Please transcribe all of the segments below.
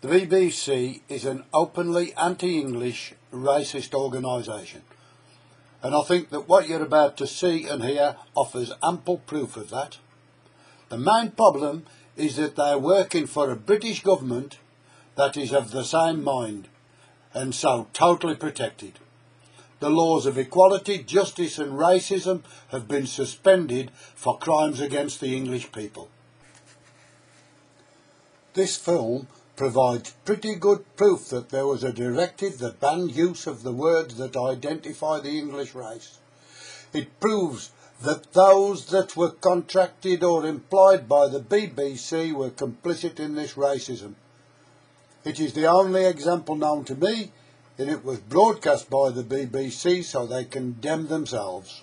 The BBC is an openly anti-English, racist organisation, and I think that what you're about to see and hear offers ample proof of that. The main problem is that they're working for a British government that is of the same mind, and so totally protected. The laws of equality, justice and racism have been suspended for crimes against the English people. This film provides pretty good proof that there was a directive that banned use of the words that identify the English race. It proves that those that were contracted or employed by the BBC were complicit in this racism. It is the only example known to me, and it was broadcast by the BBC, so they condemn themselves.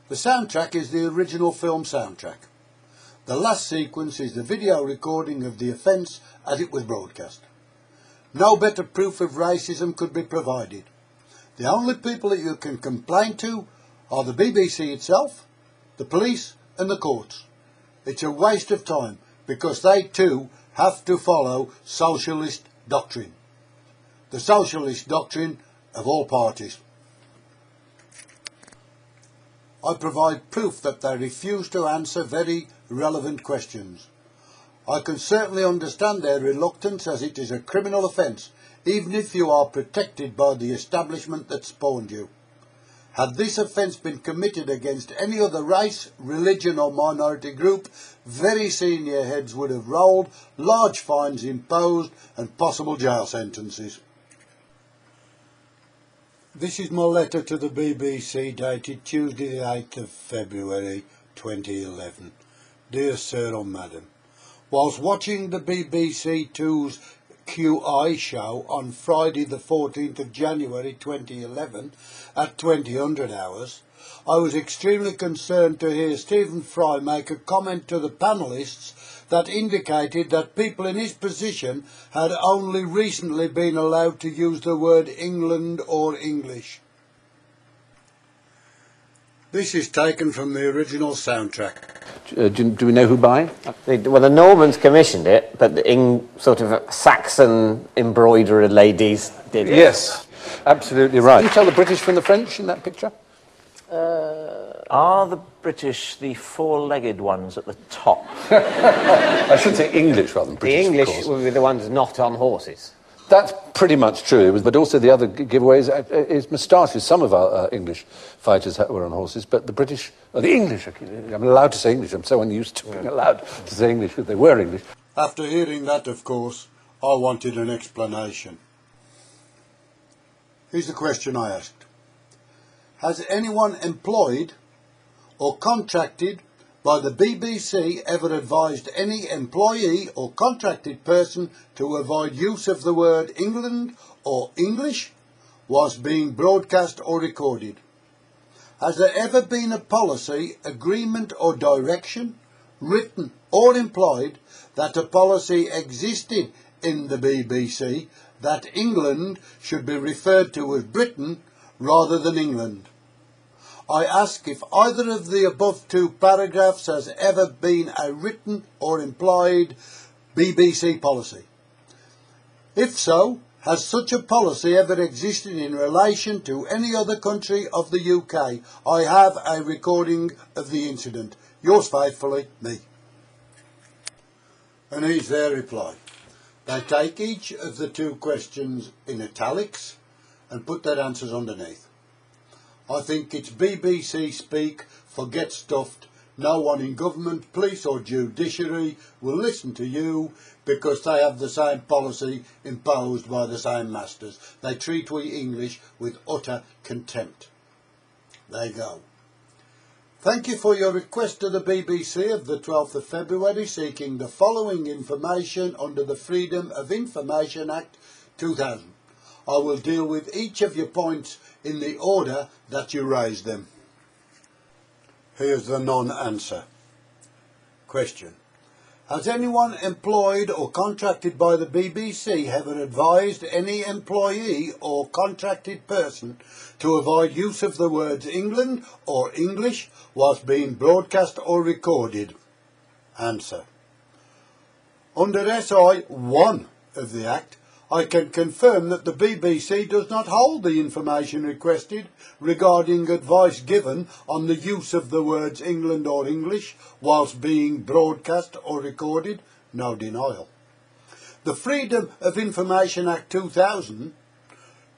The soundtrack is the original film soundtrack. The last sequence is the video recording of the offence as it was broadcast. No better proof of racism could be provided. The only people that you can complain to are the BBC itself, the police and the courts. It's a waste of time because they too have to follow socialist doctrine. The socialist doctrine of all parties. I provide proof that they refuse to answer very relevant questions. I can certainly understand their reluctance, as it is a criminal offence, even if you are protected by the establishment that spawned you. Had this offence been committed against any other race, religion or minority group, very senior heads would have rolled, large fines imposed and possible jail sentences. This is my letter to the BBC dated Tuesday the 8th of February 2011. Dear Sir or Madam, whilst watching the BBC Two's QI show on Friday the 14th of January 2011 at 2000 hours, I was extremely concerned to hear Stephen Fry make a comment to the panellists that indicated that people in his position had only recently been allowed to use the word England or English. This is taken from the original soundtrack. Do we know who by? Well, the Normans commissioned it, but the sort of Saxon embroiderer ladies did it. Yes, absolutely right. Can you tell the British from the French in that picture? Are the British the four-legged ones at the top? I should say English rather than British. The English will be the ones not on horses. That's pretty much true, but also the other giveaways is moustaches. Some of our English fighters were on horses, but the British, or the English, I'm allowed to say English, I'm so unused to being allowed to say English, but they were English. After hearing that, of course, I wanted an explanation. Here's the question I asked. Has anyone employed or contracted by the BBC ever advised any employee or contracted person to avoid use of the word England or English whilst being broadcast or recorded? Has there ever been a policy, agreement or direction, written or implied, that a policy existed in the BBC that England should be referred to as Britain rather than England? I ask if either of the above two paragraphs has ever been a written or implied BBC policy. If so, has such a policy ever existed in relation to any other country of the UK? I have a recording of the incident. Yours faithfully, me. And here's their reply. They take each of the two questions in italics and put their answers underneath. I think it's BBC speak, forget stuffed. No one in government, police or judiciary will listen to you because they have the same policy imposed by the same masters. They treat we English with utter contempt. There you go. Thank you for your request to the BBC of the 12th of February seeking the following information under the Freedom of Information Act 2000. I will deal with each of your points in the order that you raised them. Here's the non-answer. Question. Has anyone employed or contracted by the BBC ever advised any employee or contracted person to avoid use of the words England or English whilst being broadcast or recorded? Answer. Under SI 1 of the Act, I can confirm that the BBC does not hold the information requested regarding advice given on the use of the words England or English whilst being broadcast or recorded. No denial. The Freedom of Information Act 2000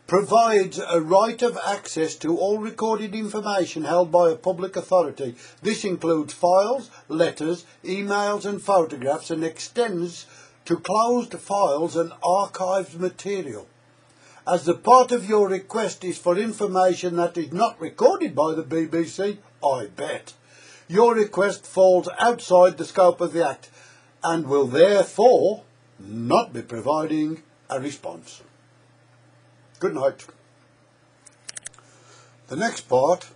provides a right of access to all recorded information held by a public authority. This includes files, letters, emails and photographs, and extends to closed files and archived material. As the part of your request is for information that is not recorded by the BBC, I bet your request falls outside the scope of the Act and will therefore not be providing a response. Good night. The next part,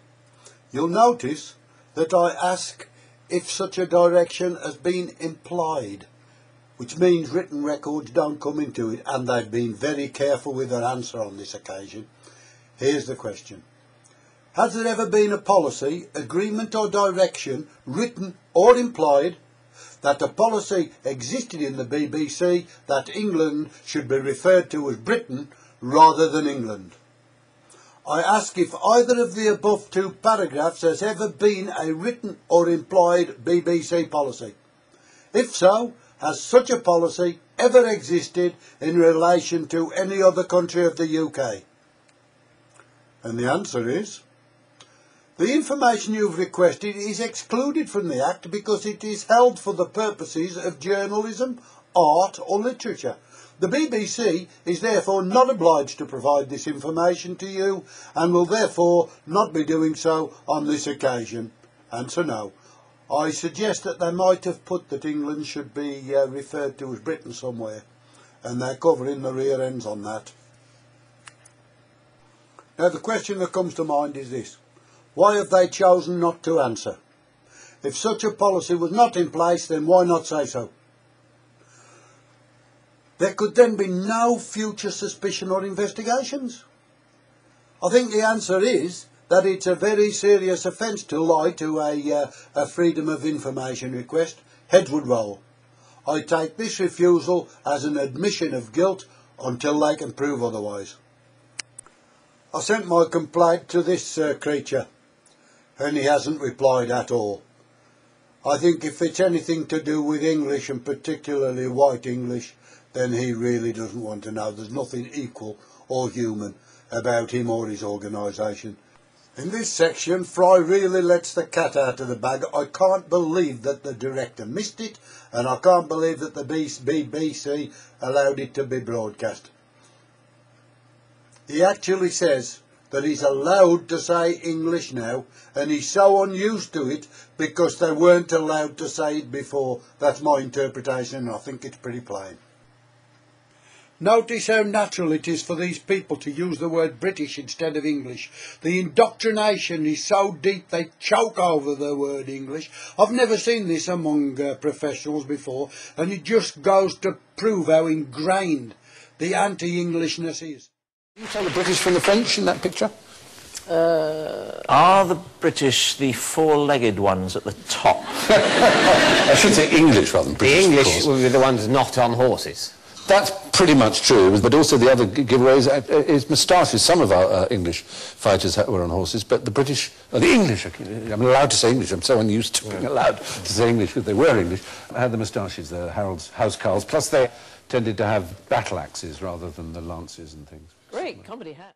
you'll notice that I ask if such a direction has been implied, which means written records don't come into it, and they've been very careful with their answer on this occasion. Here's the question. Has there ever been a policy, agreement or direction, written or implied, that a policy existed in the BBC that England should be referred to as Britain rather than England? I ask if either of the above two paragraphs has ever been a written or implied BBC policy. If so, has such a policy ever existed in relation to any other country of the UK? And the answer is, the information you've requested is excluded from the Act because it is held for the purposes of journalism, art or literature. The BBC is therefore not obliged to provide this information to you and will therefore not be doing so on this occasion. Answer no. I suggest that they might have put that England should be referred to as Britain somewhere, and they're covering the rear ends on that. Now the question that comes to mind is this. Why have they chosen not to answer? If such a policy was not in place, then why not say so? There could then be no future suspicion or investigations. I think the answer is that it's a very serious offence to lie to a Freedom of Information request. Heads would roll. I take this refusal as an admission of guilt until they can prove otherwise. I sent my complaint to this creature, and he hasn't replied at all. I think if it's anything to do with English, and particularly white English, then he really doesn't want to know. There's nothing equal or human about him or his organisation. In this section, Fry really lets the cat out of the bag. I can't believe that the director missed it, and I can't believe that the BBC allowed it to be broadcast. He actually says that he's allowed to say English now, and he's so unused to it because they weren't allowed to say it before. That's my interpretation, and I think it's pretty plain. Notice how natural it is for these people to use the word British instead of English. The indoctrination is so deep they choke over the word English. I've never seen this among professionals before, and it just goes to prove how ingrained the anti-Englishness is. Can you tell the British from the French in that picture? Are the British the four-legged ones at the top? I should say English rather than British. The English will be the ones not on horses. That's pretty much true, but also the other giveaways is moustaches. Some of our English fighters were on horses, but the British, the English, I'm allowed to say English, I'm so unused to being allowed to say English because they were English, had the moustaches, the Harold's housecarls, plus they tended to have battle axes rather than the lances and things. Great comedy hat.